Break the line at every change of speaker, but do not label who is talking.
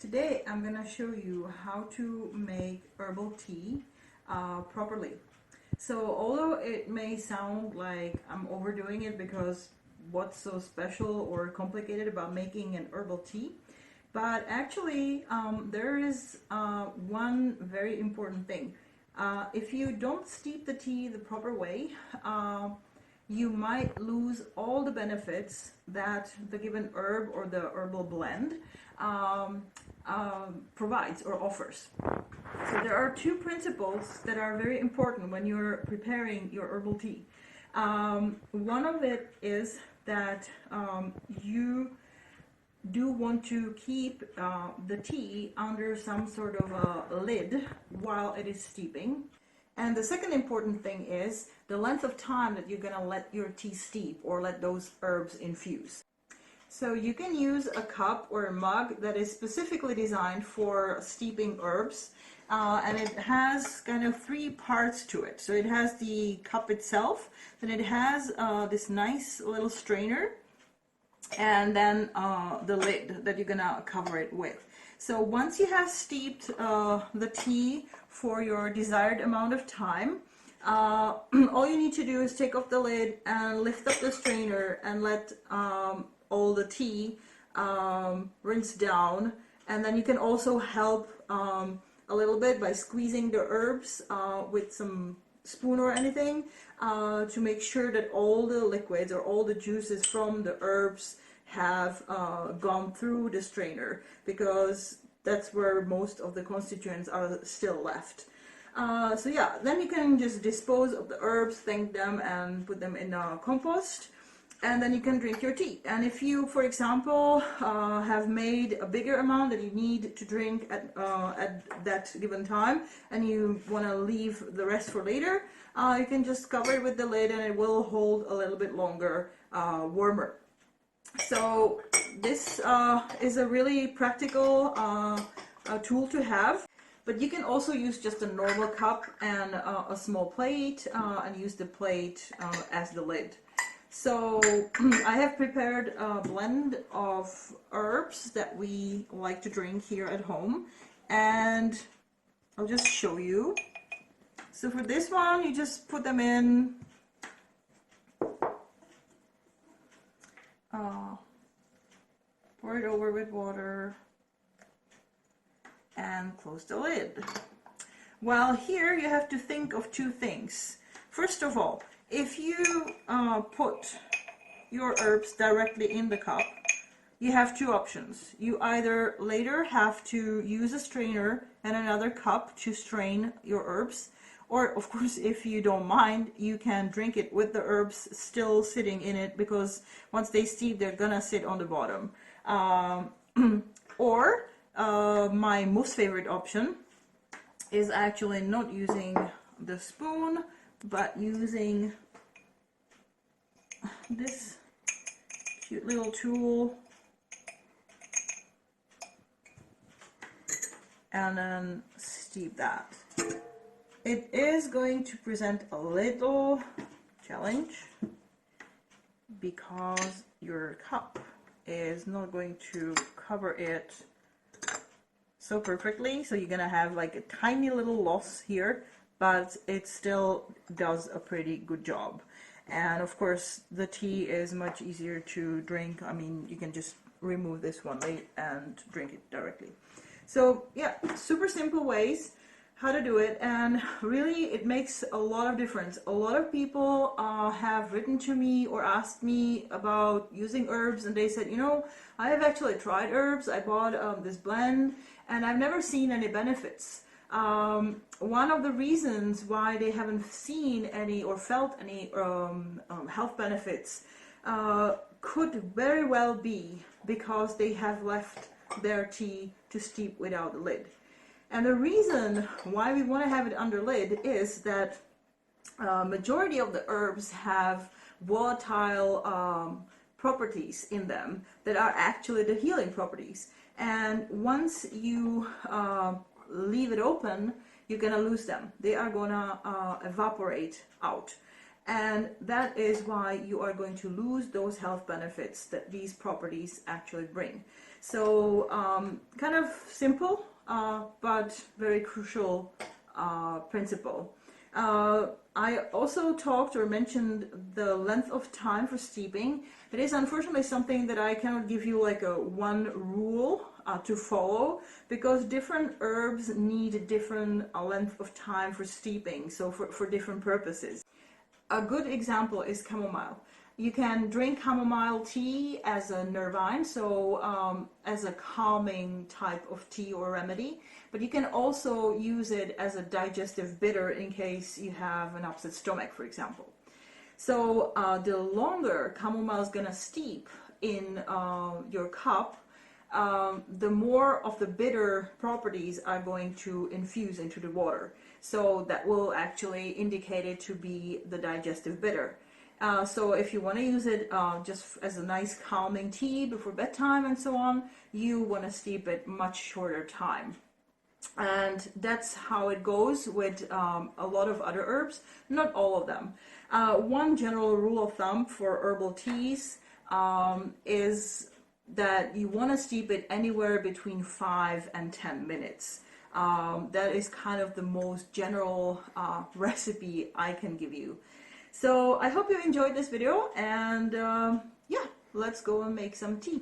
Today I'm going to show you how to make herbal tea properly. So although it may sound like I'm overdoing it because what's so special or complicated about making an herbal tea, but actually there is one very important thing. If you don't steep the tea the proper way, you might lose all the benefits that the given herb or the herbal blend provides or offers. So there are two principles that are very important when you're preparing your herbal tea. One of it is that you do want to keep the tea under some sort of a lid while it is steeping. And the second important thing is the length of time that you're going to let your tea steep or let those herbs infuse. So you can use a cup or a mug that is specifically designed for steeping herbs, and it has kind of three parts to it. So it has the cup itself, then it has this nice little strainer, and then the lid that you're gonna cover it with. So once you have steeped the tea for your desired amount of time, all you need to do is take off the lid and lift up the strainer and let all the tea rinse down. And then you can also help a little bit by squeezing the herbs with some spoon or anything to make sure that all the liquids or all the juices from the herbs have gone through the strainer, because that's where most of the constituents are still left. So yeah, then you can just dispose of the herbs, thank them, and put them in a compost, and then you can drink your tea. And if you, for example, have made a bigger amount that you need to drink at that given time, and you want to leave the rest for later, you can just cover it with the lid and it will hold a little bit longer, warmer. So this is a really practical tool to have. But you can also use just a normal cup and a small plate and use the plate as the lid. So I have prepared a blend of herbs that we like to drink here at home, and I'll just show you. So for this one, you just put them in, pour it over with water, and close the lid. Well, here you have to think of two things. First of all, if you put your herbs directly in the cup, you have two options. You either later have to use a strainer and another cup to strain your herbs, or of course, if you don't mind, you can drink it with the herbs still sitting in it, because once they steep, they're gonna sit on the bottom. Or my most favorite option is actually not using the spoon, but using this cute little tool, and then steep that. It is going to present a little challenge because your cup is not going to cover it so perfectly, so you're gonna have like a tiny little loss here, but it still does a pretty good job. And of course the tea is much easier to drink. I mean, you can just remove this one and drink it directly. So yeah, super simple ways how to do it, and really it makes a lot of difference. A lot of people have written to me or asked me about using herbs, and they said, you know, I have actually tried herbs, I bought this blend, and I've never seen any benefits. One of the reasons why they haven't seen any or felt any health benefits could very well be because they have left their tea to steep without the lid. And the reason why we want to have it under lid is that majority of the herbs have volatile properties in them that are actually the healing properties. And once you leave it open, you're gonna lose them. They are gonna evaporate out. And that is why you are going to lose those health benefits that these properties actually bring. So kind of simple, but very crucial principle. I also talked or mentioned the length of time for steeping. It is unfortunately something that I cannot give you like a one rule to follow, because different herbs need a different length of time for steeping, so for different purposes. A good example is chamomile. You can drink chamomile tea as a nervine, so as a calming type of tea or remedy, but you can also use it as a digestive bitter in case you have an upset stomach, for example. So the longer chamomile is going to steep in your cup, the more of the bitter properties are going to infuse into the water. So that will actually indicate it to be the digestive bitter. So if you want to use it just as a nice calming tea before bedtime and so on, you want to steep it much shorter time. And that's how it goes with a lot of other herbs, not all of them. One general rule of thumb for herbal teas is that you want to steep it anywhere between 5 and 10 minutes. That is kind of the most general recipe I can give you. So I hope you enjoyed this video, and yeah, let's go and make some tea.